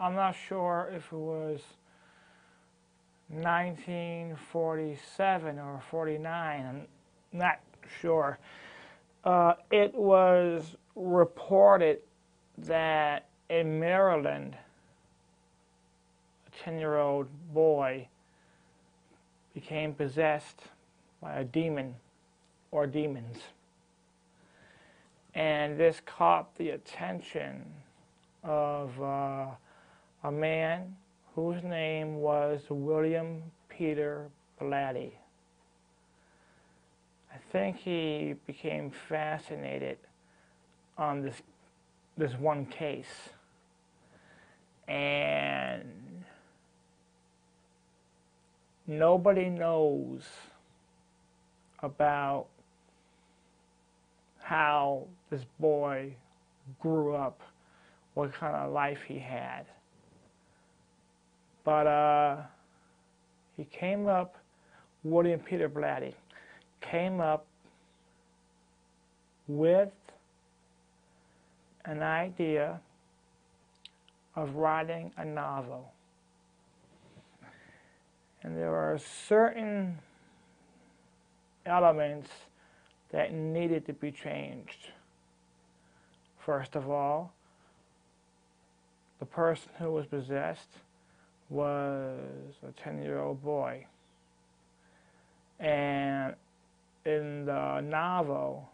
I'm not sure if it was 1947 or 49. I'm not sure. It was reported that in Maryland, a 10-year-old boy became possessed by a demon or demons. And this caught the attention of a man whose name was William Peter Blatty. I think he became fascinated on this one case, and nobody knows about how this boy grew up, what kind of life he had. But he came up, William Peter Blatty, came up with an idea of writing a novel. And there are certain elements that needed to be changed. First of all, the person who was possessed was a 10-year-old boy. And in the novel,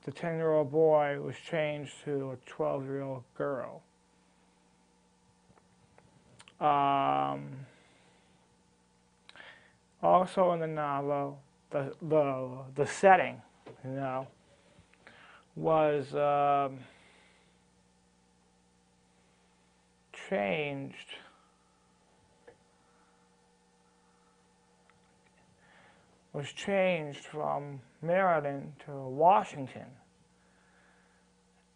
the 10-year-old boy was changed to a 12-year-old girl. Also in the novel, the setting, was changed from Maryland to Washington.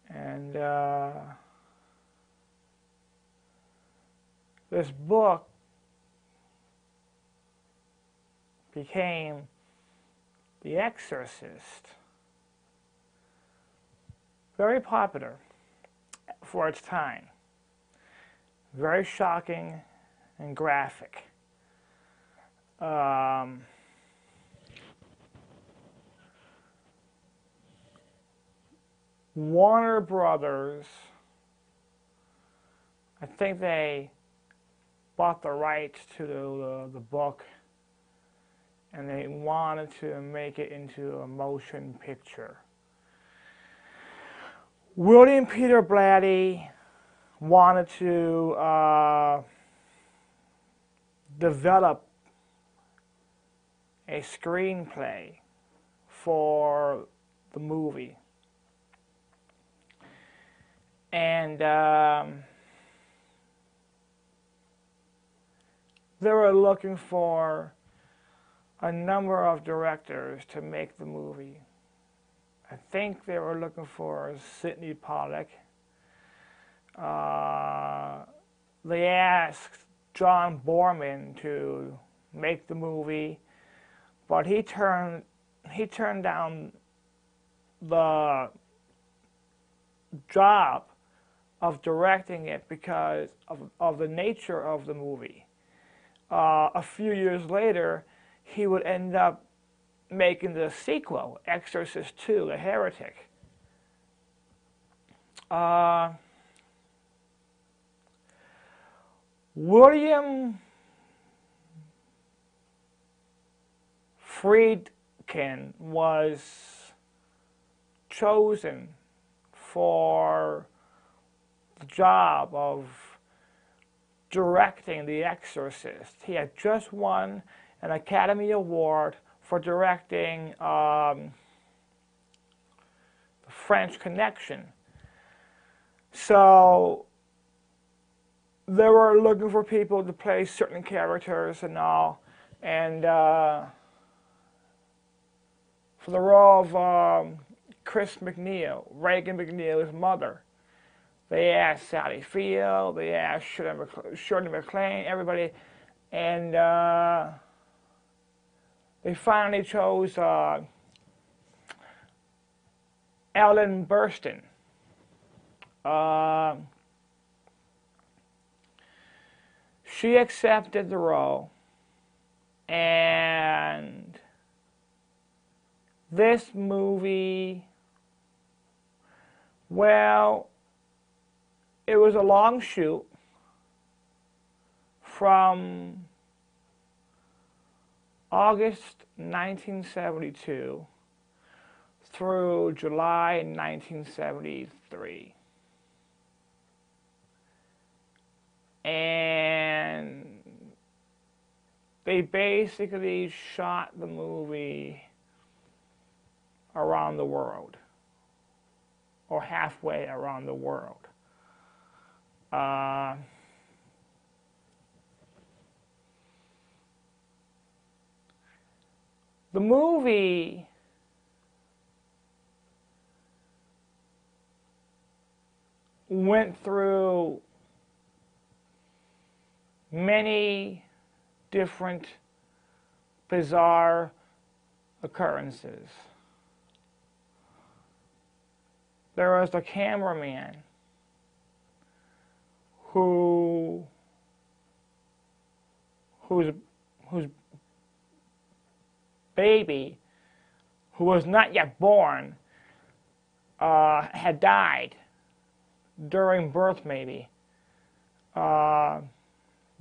And this book became The Exorcist. Very popular for its time. Very shocking and graphic. Warner Brothers, I think they bought the rights to the book, and they wanted to make it into a motion picture. William Peter Blatty wanted to develop a screenplay for the movie. And they were looking for a number of directors to make the movie. I think they were looking for Sidney Pollack. They asked John Borman to make the movie, but he turned down the job of directing it because of the nature of the movie. A few years later, he would end up making the sequel, Exorcist II, The Heretic. William Friedkin was chosen for the job of directing The Exorcist. He had just won an Academy Award for directing The French Connection. So they were looking for people to play certain characters and all. And for the role of Chris McNeil, Reagan McNeil's mother, they asked Sally Field, they asked Shirley MacLaine, everybody, and they finally chose Ellen Burstyn. she accepted the role, and this movie, well, it was a long shoot from August 1972 through July 1973. And they basically shot the movie around the world, or halfway around the world. The movie went through many different bizarre occurrences. There was the cameraman whose baby, who was not yet born, had died during birth, maybe.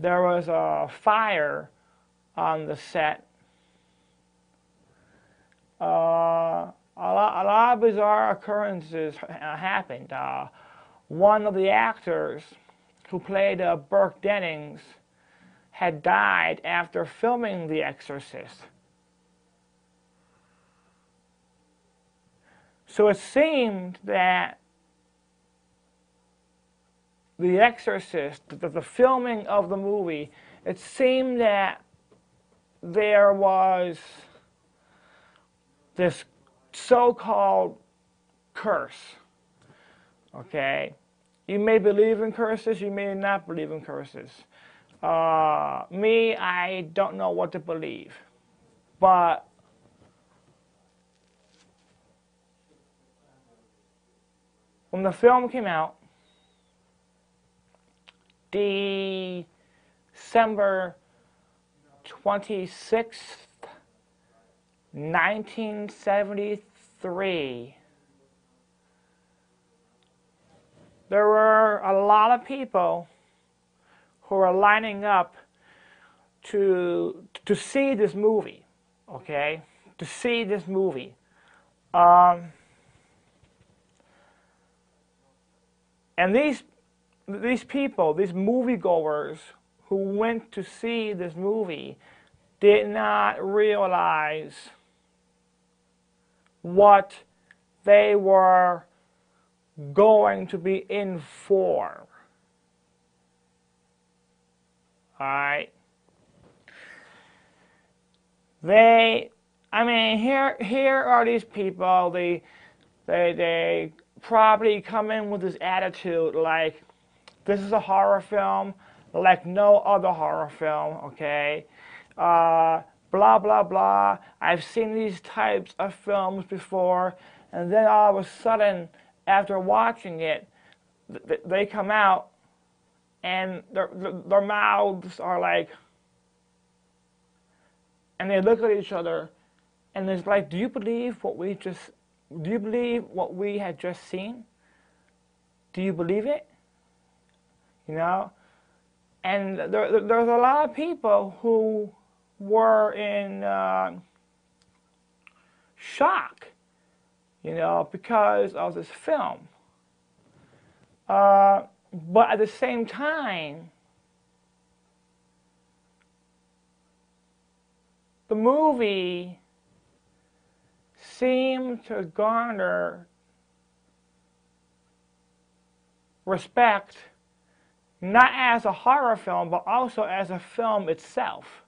There was a fire on the set. A lot of bizarre occurrences happened. One of the actors who played Burke Dennings had died after filming The Exorcist. So it seemed that The Exorcist, the filming of the movie, it seemed that there was this so-called curse. Okay? You may believe in curses, you may not believe in curses. Me, I don't know what to believe. But when the film came out, December 26th, 1973, there were a lot of people who were lining up to see this movie, okay? To see this movie. And these people, these moviegoers who went to see this movie, did not realize what they were going to be in for. Alright? Here are these people, they probably come in with this attitude like, this is a horror film like no other horror film, okay? Blah, blah, blah. I've seen these types of films before, and then all of a sudden, after watching it, they come out, and their mouths are like, and they look at each other, and it's like, do you believe what we had just seen? Do you believe it? You know? And there's a lot of people who were in shock, you know, because of this film. But at the same time, the movie seemed to garner respect, not as a horror film, but also as a film itself.